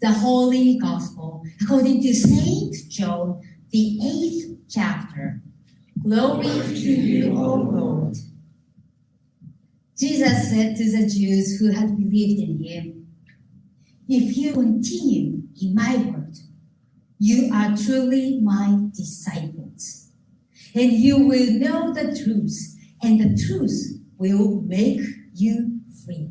the Holy Gospel according to St. John, the 8th chapter. Glory to you, O Lord. Jesus said to the Jews who had believed in him, "If you continue in my word, you are truly my disciples, and you will know the truth, and the truth will make you free."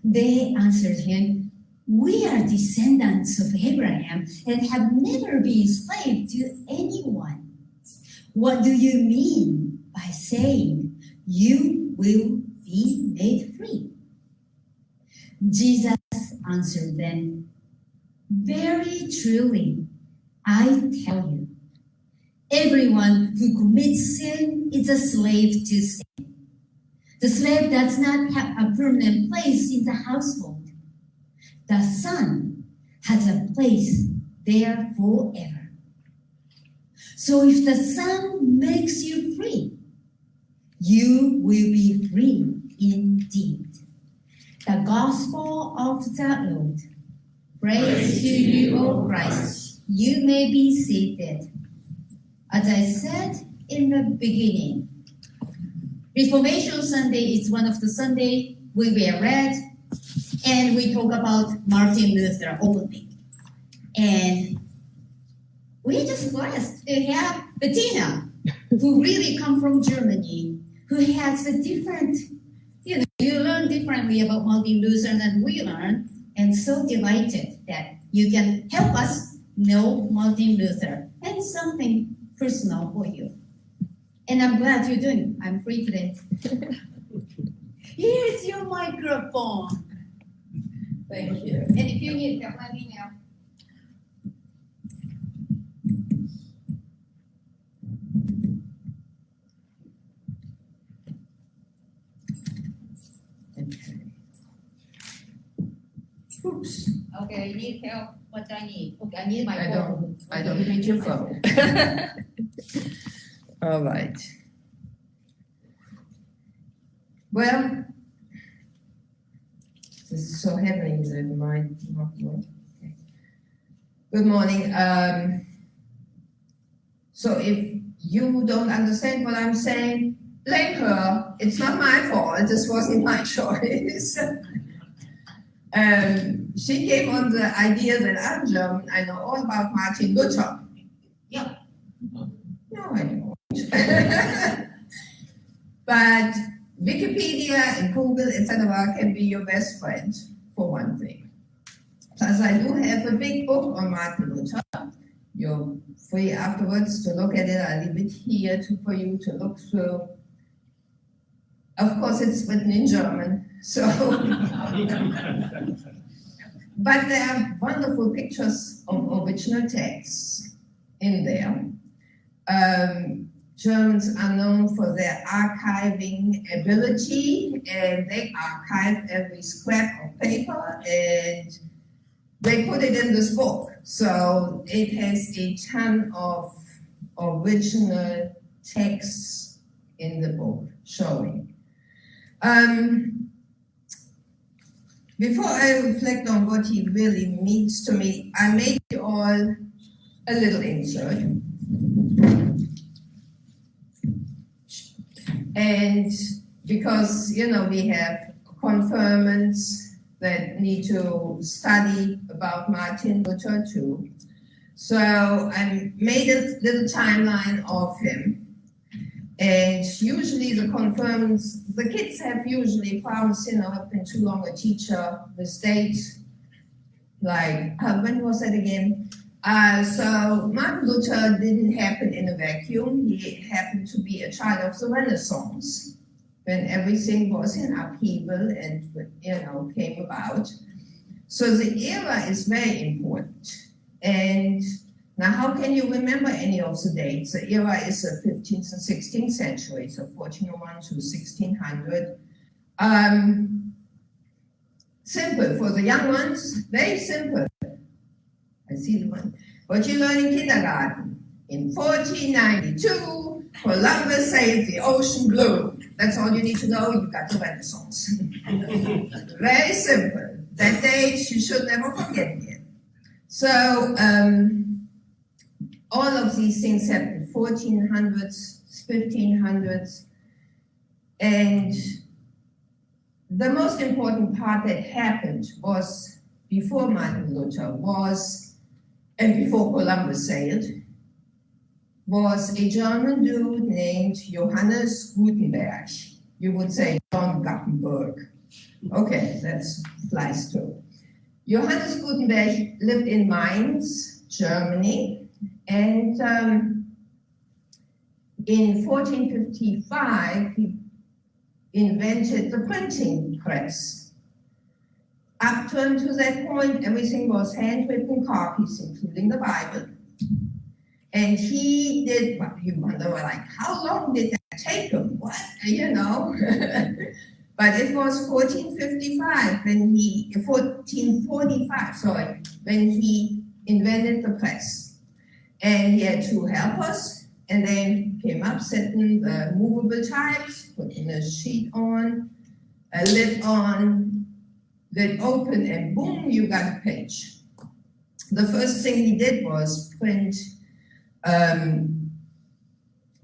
They answered him, "We are descendants of Abraham and have never been enslaved to anyone. What do you mean by saying you will be made free?" Jesus answered them, "Very truly, I tell you, everyone who commits sin is a slave to sin. The slave does not have a permanent place in the household. The son has a place there forever. So if the son makes you free, you will be free indeed." The Gospel of the Lord. Praise to you, O Christ. You may be seated. As I said in the beginning, Reformation Sunday is one of the Sunday we were read, and we talk about Martin Luther openly. And we're just blessed to have Bettina, who really come from Germany, who has a different, you learn differently about Martin Luther than we learn, and so delighted that you can help us know Martin Luther and something personal for you. And I'm glad you're doing it. I'm free today. Here's your microphone. Thank you. And if you need help, let me know. Oops. Okay, you need help. What I need? Okay, I need my phone. I don't need your phone. All right. Well, this is so heavy that it might not work. Okay. Good morning. So if you don't understand what I'm saying, blame her. It's not my fault. This wasn't my choice. She came on the idea that I'm German. I know all about Martin Luther. Yeah. No, I don't. But Wikipedia and Google, etc., can be your best friend for one thing. Plus, I do have a big book on Martin Luther. You're free afterwards to look at it. I leave it here for you to look through. Of course, it's written in German, so. But there are wonderful pictures of original texts in there. Germans are known for their archiving ability, and they archive every scrap of paper, and they put it in this book. So it has a ton of original texts in the book showing. Before I reflect on what he really means to me, I made you all a little insert. And because, we have confirmants that need to study about Martin Luther too. So I made a little timeline of him. And usually the confirmants, the kids have usually problems, I've been too long a teacher, mistakes, like, when was that again? So Martin Luther didn't happen in a vacuum. He happened to be a child of the Renaissance, when everything was in upheaval and, came about. So the era is very important. And now how can you remember any of the dates? The era is the 15th and 16th century, so 1401 to 1600. Simple, for the young ones, very simple. I see the one. What you learn in kindergarten. In 1492, Columbus sailed the ocean blue. That's all you need to know. You got the Renaissance. Very simple. that date you should never forget it. So all of these things happened 1400s, 1500s, and the most important part that happened was before Martin Luther and before Columbus sailed, was a German dude named Johannes Gutenberg. You would say John Gutenberg. Okay, that flies too. Johannes Gutenberg lived in Mainz, Germany, and in 1455 he invented the printing press. Up to that point, everything was handwritten copies, including the Bible. And he did, well, you wonder, like, how long did that take him? What, you know? But it was 1445 when 1445, sorry, when he invented the press. And he had two helpers, and they came up, setting the movable types, putting a sheet on, a lid on, lid open, and boom, you got a page. The first thing he did was print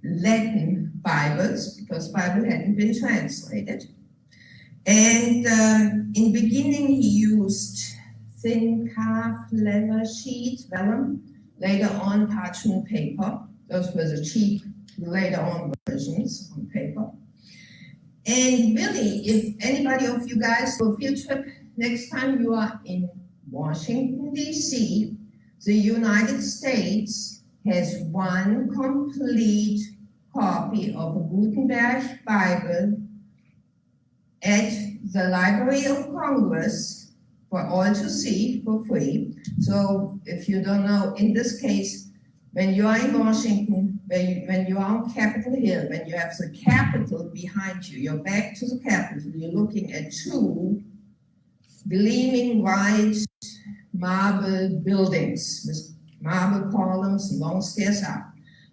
Latin Bibles, because Bible hadn't been translated. And in beginning, he used thin carved leather sheets, vellum, later on parchment paper. Those were the cheap, later on versions on paper. And really, if anybody of you guys do a field trip, next time you are in Washington, D.C., the United States has one complete copy of a Gutenberg Bible at the Library of Congress for all to see for free. So if you don't know, in this case, when you are in Washington, when you are on Capitol Hill, when you have the Capitol behind you, you're back to the Capitol, you're looking at two gleaming white marble buildings with marble columns and long stairs up.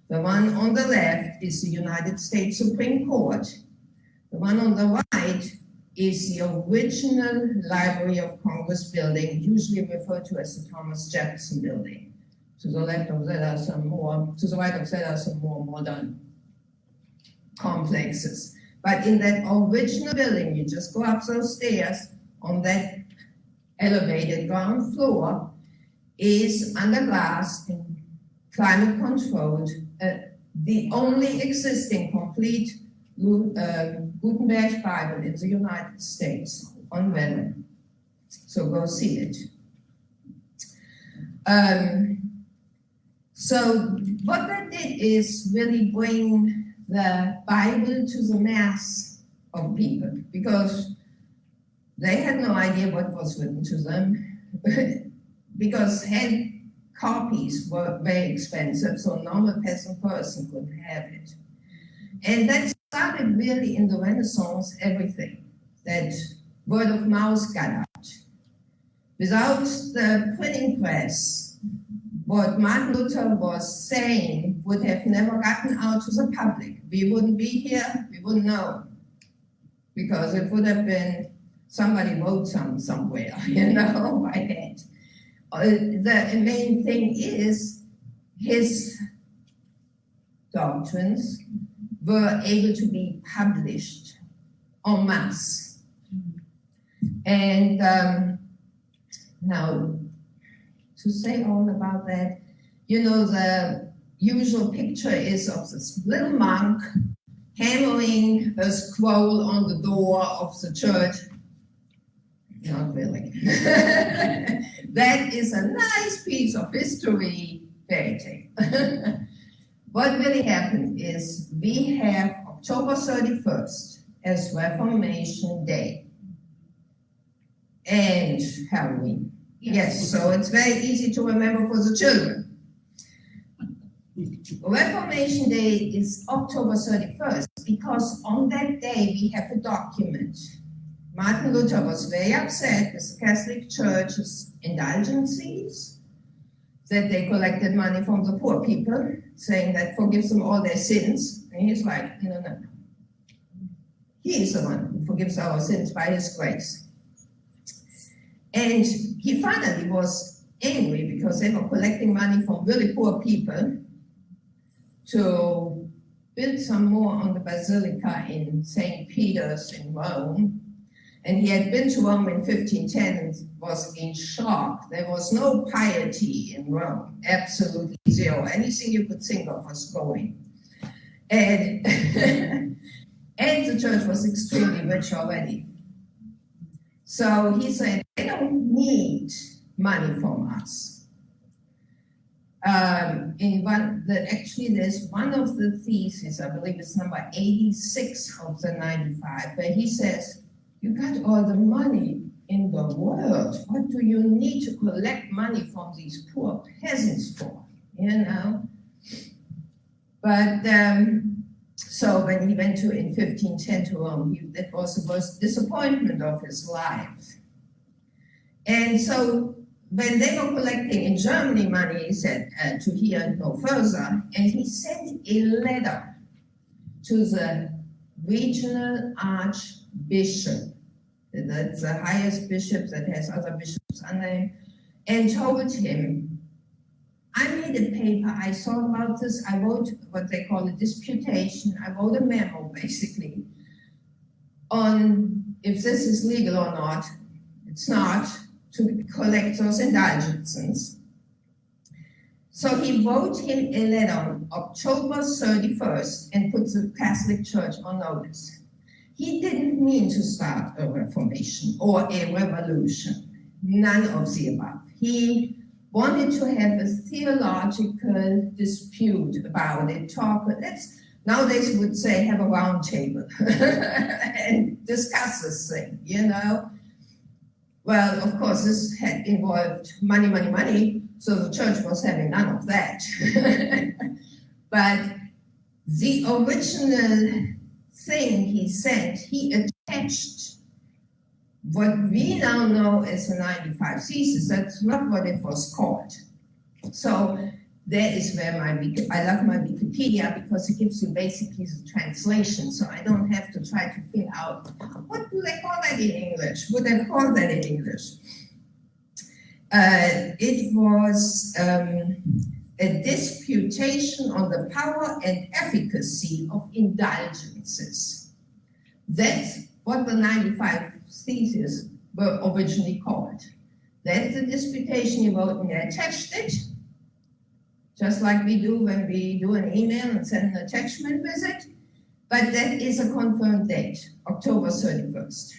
The one on the left is the United States Supreme Court. The one on the right is the original Library of Congress building, usually referred to as the Thomas Jefferson building. To the left of that are some more, to the right of that are some more modern complexes. But in that original building, you just go up those stairs on that elevated ground floor is under glass and climate controlled, the only existing complete Gutenberg Bible in the United States on vellum. So go see it. So what that did is really bring the Bible to the mass of people, because they had no idea what was written to them, because hand copies were very expensive, so a normal peasant person couldn't have it. And that started really in the Renaissance, everything, that word of mouth got out. Without the printing press, what Martin Luther was saying would have never gotten out to the public. We wouldn't be here, we wouldn't know, because it would have been somebody wrote somewhere, you know, by hand. The main thing is his doctrines were able to be published en masse. And now, to say all about that, you know, the usual picture is of this little monk hammering a scroll on the door of the church. Not really. That is a nice piece of history fairy tale. What really happened is we have October 31st as Reformation Day and Halloween. Yes, so it's very easy to remember for the children. Reformation Day is October 31st because on that day we have a document. Martin Luther was very upset with the Catholic Church's indulgences, that they collected money from the poor people, saying that forgives them all their sins. And he's like, no. He is the one who forgives our sins by his grace. And he finally was angry because they were collecting money from really poor people to build some more on the Basilica in St. Peter's in Rome. And he had been to Rome in 1510 and was in shock. There was no piety in Rome, absolutely zero. Anything you could think of was going. And, and the church was extremely rich already. So he said, they don't need money from us. Actually, there's one of the theses, I believe it's number 86 of the 95, where he says, you got all the money in the world. What do you need to collect money from these poor peasants for? You know? But so when he went in 1510 to Rome, that was the worst disappointment of his life. And so when they were collecting in Germany money, he said to hear no further, and he sent a letter to the regional archbishop, that's the highest bishop that has other bishops under him, and told him, I made a paper, I thought about this, I wrote what they call a disputation, I wrote a memo basically on if this is legal or not. It's not, to collect those indulgences. So he wrote him a letter on October 31st and put the Catholic Church on notice. He didn't mean to start a reformation or a revolution, none of the above. He wanted to have a theological dispute about it, nowadays would say have a round table and discuss this thing, you know. Well, of course, this had involved money, so the church was having none of that. But the original thing he sent, he attached what we now know as the 95 Theses. That's not what it was called. So there is where I love my Wikipedia, because it gives you basically the translation, so I don't have to try to figure out what do they call that in English? Would they call that in English? It was a disputation on the power and efficacy of indulgences. That's what the 95 Theses were originally called. That's the disputation you wrote, and you attached it, just like we do when we do an email and send an attachment with it. But that is a confirmed date, October 31st.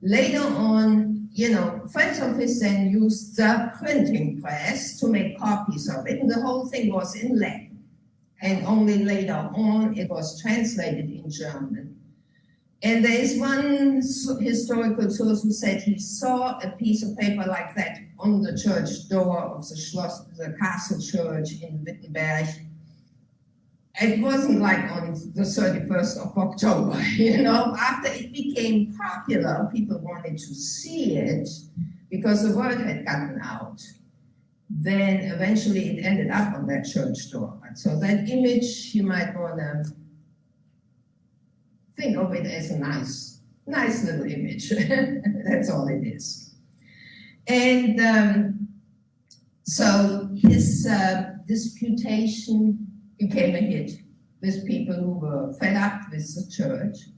Later on, you know, friends of his then used the printing press to make copies of it, and the whole thing was in Latin. And only later on it was translated in German. And there is one historical source who said he saw a piece of paper like that on the church door of the castle church in Wittenberg. It wasn't like on the 31st of October, you know. After it became popular, people wanted to see it because the word had gotten out. Then eventually it ended up on that church door. So that image, you might want to think of it as a nice little image. That's all it is. And so his disputation became a hit with people who were fed up with the church.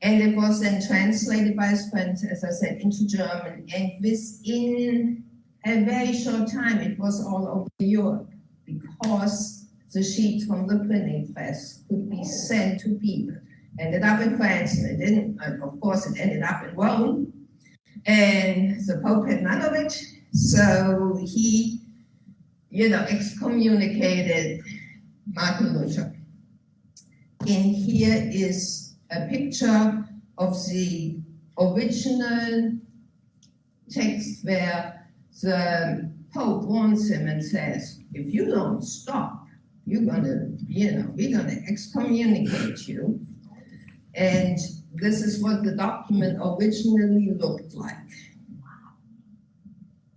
And it was then translated by his friends, as I said, into German. And within a very short time, it was all over Europe, because the sheets from the printing press could be sent to people. Ended up in France, and it didn't, of course, it ended up in Rome. And the Pope had none of it. So he, you know, excommunicated Martin Luther. And here is a picture of the original text where the Pope warns him and says, if you don't stop, you're gonna, you know, we're gonna excommunicate you. And this is what the document originally looked like.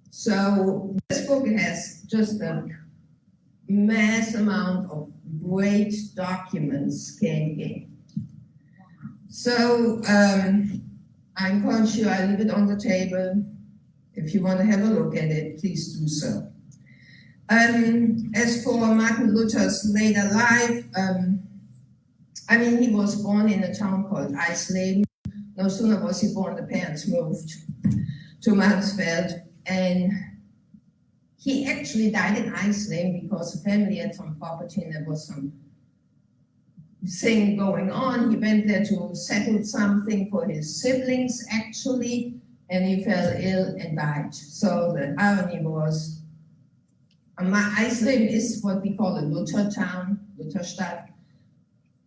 So this book has just a mass amount of great documents came in. So I encourage you, I leave it on the table. If you want to have a look at it, please do so. As for Martin Luther's later life, he was born in a town called Eisleben. No sooner was he born, the parents moved to Mansfeld, and he actually died in Eisleben because the family had some property and there was some thing going on. He went there to settle something for his siblings, actually, and he fell ill and died. So the irony was, Eisleben is what we call a Luther town, Lutherstadt,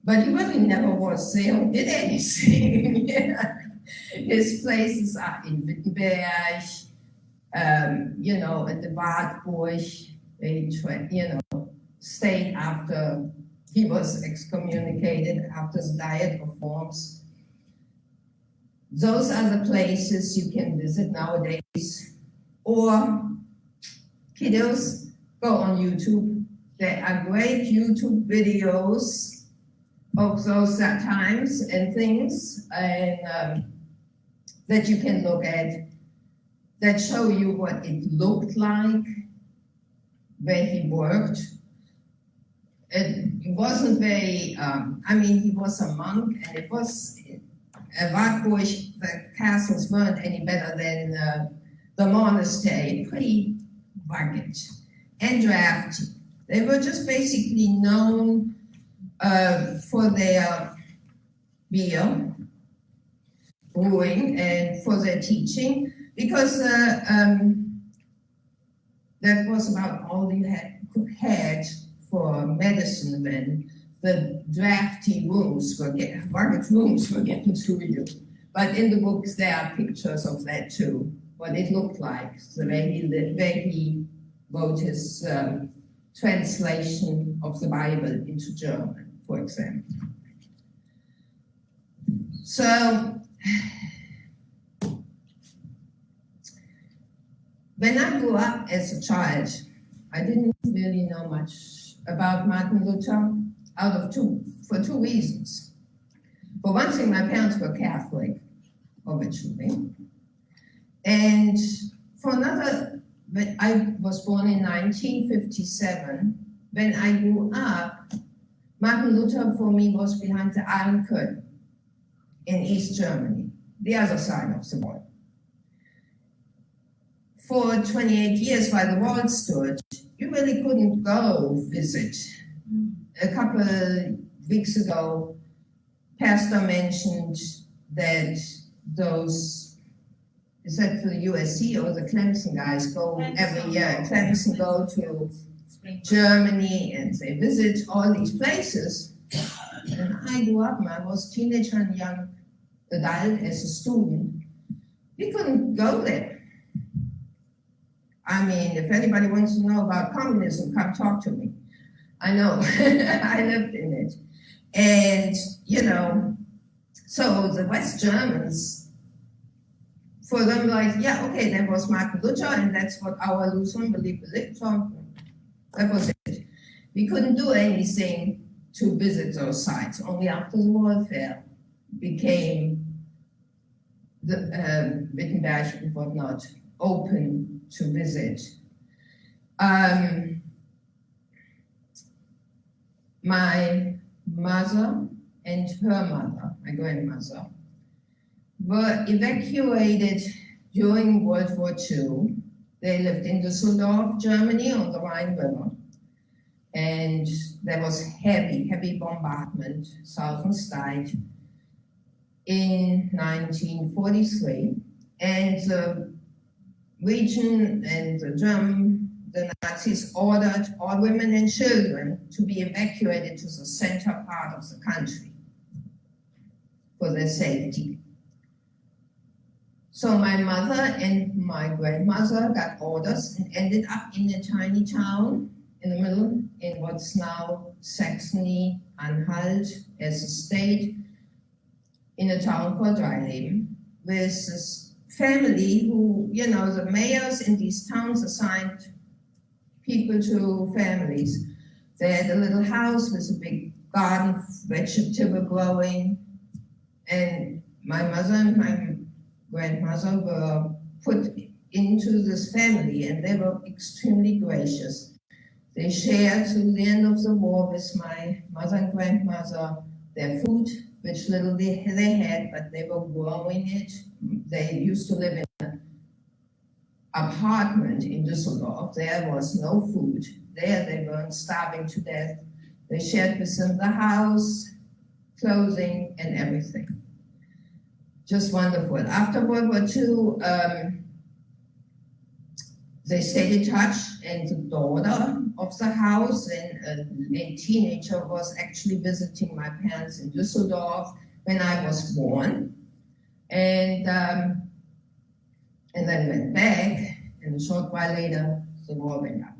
but he really never was there or did anything. His places are in Wittenberg, at the Wartburg. They stayed after he was excommunicated, after the Diet of Worms. Those are the places you can visit nowadays. Or, kiddos, go on YouTube. There are great YouTube videos of those times and things, and that you can look at, that show you what it looked like, where he worked. It wasn't very, he was a monk, and it was, at Wartburg, the castles weren't any better than the monastery, pretty rugged and drafty. They were just basically known for their beer brewing and for their teaching, because that was about all you had for medicine when the drafty rooms rugged rooms were getting to you. But in the books there are pictures of that too, what it looked like, the way he lived, where he wrote his translation of the Bible into German, for example. So, when I grew up as a child, I didn't really know much about Martin Luther for two reasons. For one thing, my parents were Catholic originally. And for another, I was born in 1957. When I grew up, Martin Luther for me was behind the Iron Curtain in East Germany, the other side of the wall. For 28 years while the wall stood, you really couldn't go visit. A couple of weeks ago, Pastor mentioned that those, is that for the USC or the Clemson guys go every year? Clemson go to Germany and they visit all these places. And I grew up, I was a teenager and young adult as a student. We couldn't go there. If anybody wants to know about communism, come talk to me. I know, I lived in it. And, so the West Germans, for them, there was Martin Luther, and that's what our Lutheran belief lived from. That was it. We couldn't do anything to visit those sites. Only after the wall fell became the Wittenberg and whatnot open to visit. My mother and her mother, my grandmother, were evacuated during World War II. They lived in Düsseldorf, Germany, on the Rhine River. And there was heavy bombardment. Thousands died in 1943. And the region and the Nazis ordered all women and children to be evacuated to the center part of the country for their safety. So my mother and my grandmother got orders and ended up in a tiny town in the middle, in what's now Saxony-Anhalt as a state, in a town called Dreileben, with this family who, the mayors in these towns assigned people to families. They had a little house with a big garden, vegetable growing, and my mother and my grandmother were put into this family, and they were extremely gracious. They shared through the end of the war with my mother and grandmother their food, which little they had, but they were growing it. They used to live in an apartment in Düsseldorf. There was no food. There they weren't starving to death. They shared with them the house, clothing, and everything. Just wonderful. After World War II, they stayed in touch, and the daughter of the house, and a teenager, was actually visiting my parents in Düsseldorf when I was born, and then went back, and a short while later, the war went up.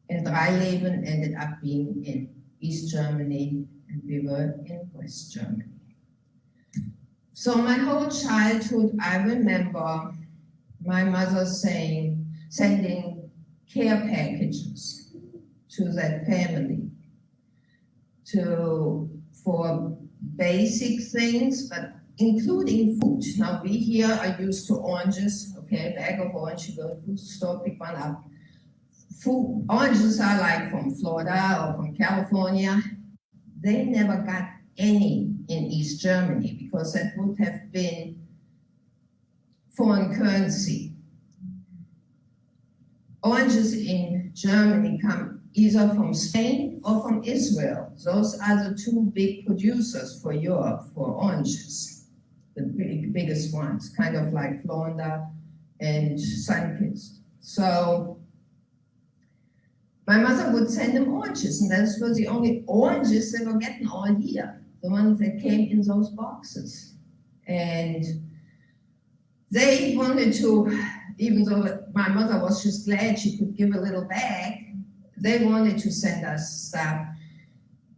And Dreileben ended up being in East Germany, and we were in West Germany. So my whole childhood, I remember my mother sending care packages to that family for basic things, but including food. Now we here are used to oranges, okay, a bag of orange, you go to the food store, pick one up. Oranges are like from Florida or from California. They never got any in East Germany because that would have been foreign currency. Oranges in Germany come either from Spain or from Israel. Those are the two big producers for Europe for oranges, the biggest ones, kind of like Florida and Sunkist. So my mother would send them oranges, and those were the only oranges they were getting all year, the ones that came in those boxes. And they wanted to, even though my mother was just glad she could give a little bag, they wanted to send us stuff,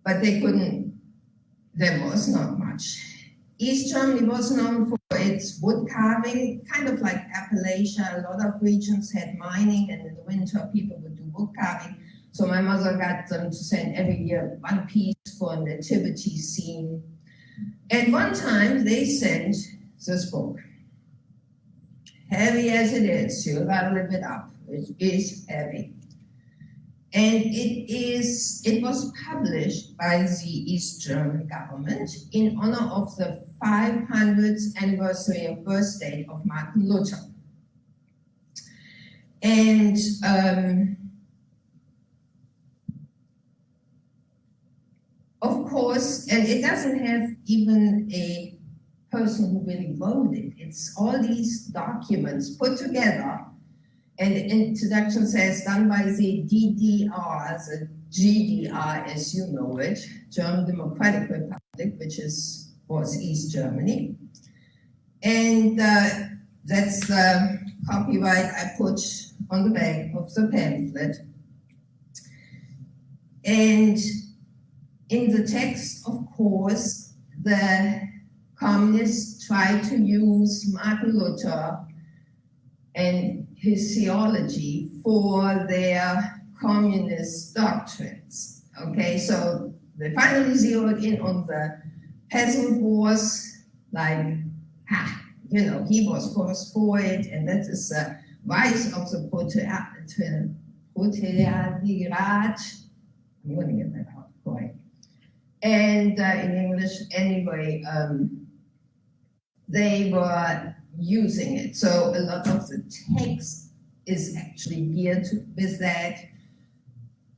but they couldn't, there was not much. East Germany was known for its wood carving, kind of like Appalachia. A lot of regions had mining, and in the winter people would do wood carving. So my mother got them to send every year one piece for a nativity scene. And one time they sent this book. Heavy as it is, you gotta live it up. It is heavy. And it was published by the East German government in honor of the 500th anniversary of birthday of Martin Luther. And of course, and it doesn't have even a person who really wrote it. It's all these documents put together, and the introduction says done by the DDR, the GDR as you know it, German Democratic Republic, which was East Germany. And that's the copyright I put on the back of the pamphlet. And in the text, of course, the communists tried to use Martin Luther and his theology for their communist doctrines. Okay, so they finally zeroed in on the peasant wars, like, he was forced for it, and that is the rise of the proletariat. I'm going to get that out right. And in English, anyway, they were using it. So a lot of the text is actually geared with that.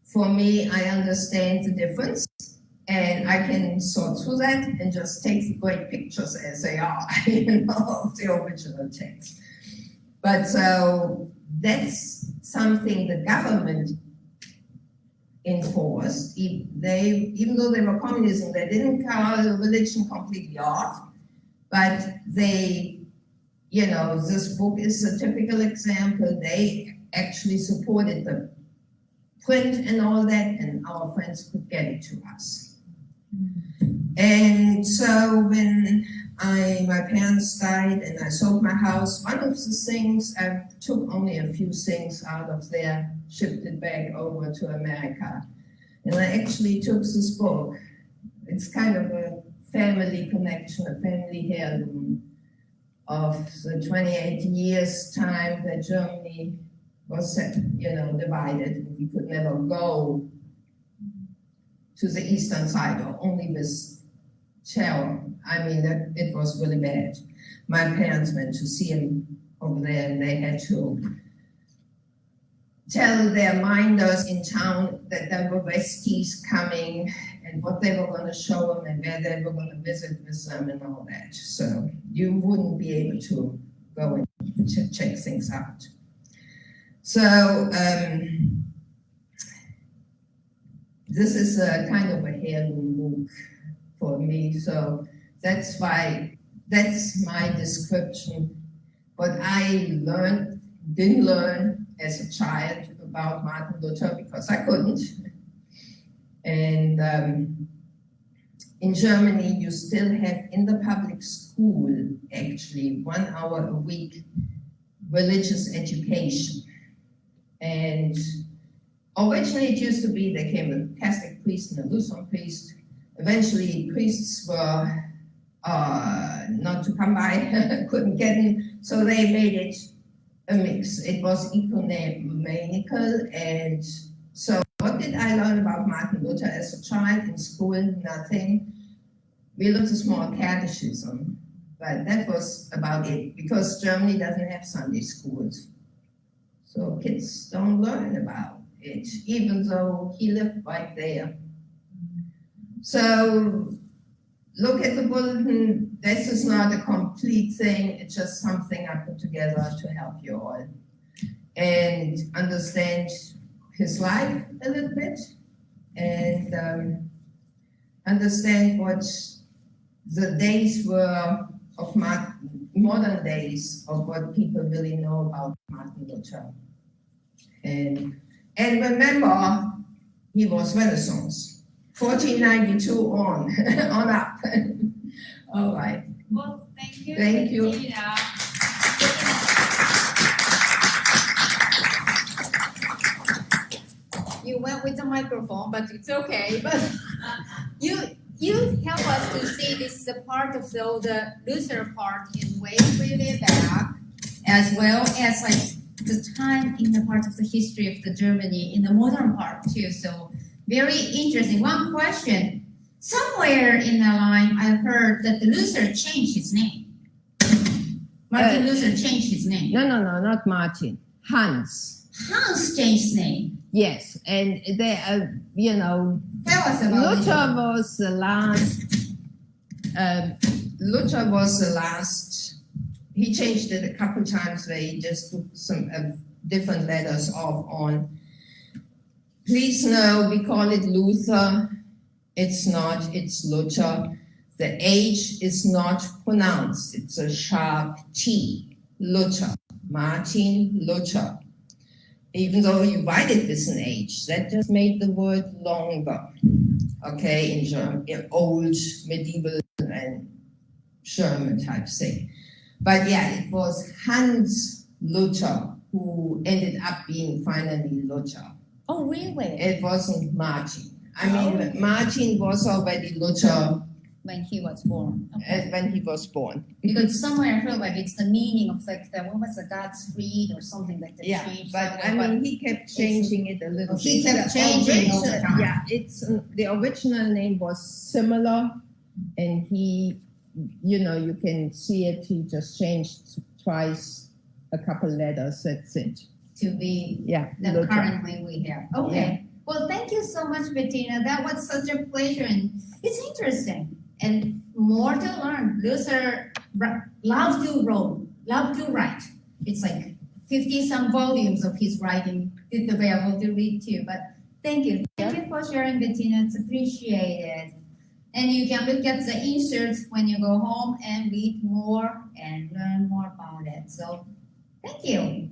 For me, I understand the difference, and I can sort through that and just take the great pictures as they are, of the original text. But so that's something the government enforced. Even though they were communism, they didn't cut religion completely off, but they, this book is a typical example. They actually supported the print and all that, and our friends could get it to us. And so when my parents died and I sold my house, one of the things, I took only a few things out of there, shipped it back over to America. And I actually took this book. It's kind of a family connection, a family heirloom. of the 28 years time that Germany was, divided, and we could never go to the eastern side, or only with terror. I mean, it was really bad. My parents went to see him over there, and they had to tell their minders in town that there were rescues coming and what they were going to show them and where they were going to visit with them and all that. So you wouldn't be able to go and check things out. So this is a kind of a heirloom book for me. So that's my description. What I didn't learn as a child about Martin Luther, because I couldn't. And in Germany, you still have in the public school, actually, 1 hour a week religious education. And originally it used to be there came a Catholic priest and a Lutheran priest. Eventually priests were not to come by, couldn't get in, so they made it a mix. It was ecumenical. And so what did I learn about Martin Luther as a child in school? Nothing. We looked a small catechism, but that was about it, because Germany doesn't have Sunday schools. So kids don't learn about it, even though he lived right there. So look at the bulletin. This is not a complete thing. It's just something I put together to help you all and understand his life a little bit, and understand what the days were of modern days of what people really know about Martin Luther. And remember, he was Renaissance, 1492 on up. All right. Well, thank you. Thank you. Bettina. You went with the microphone, but it's okay. But you help us to see this part of the Luther part in way really back, as well as like the time in the part of the history of the Germany in the modern part too. So very interesting. One question. Somewhere in the line, I heard that the Luther changed his name. Martin Luther changed his name. No, not Martin. Hans. Hans changed his name. Yes, and they, Tell us about Luther was the last. Luther was the last. He changed it a couple times. Where he just took some different letters off on. Please know we call it Luther. It's not. It's Luther. The H is not pronounced. It's a sharp T. Luther. Martin Luther. Even though you write it with an H, that just made the word longer. Okay, in German, in old, medieval, and German type thing. But yeah, it was Hans Luther who ended up being finally Luther. Oh, really? It wasn't Martin. I mean, Martin was already Luther When he was born. Okay. when he was born. Because somewhere I heard like it's the meaning of like what was the God's freed or something like that. Yeah, but I mean, he kept changing it a little bit. He kept changing all the time. Yeah, it's the original name was similar, and he, you can see it. He just changed twice, a couple letters. That's it. To be the Luther. current name we have. Okay. Yeah. Well, thank you so much, Bettina. That was such a pleasure, and it's interesting and more to learn. Luther loved to write. It's like 50-some volumes of his writing it's available to read too. But thank you for sharing, Bettina. It's appreciated. And you can look at the inserts when you go home and read more and learn more about it. So thank you.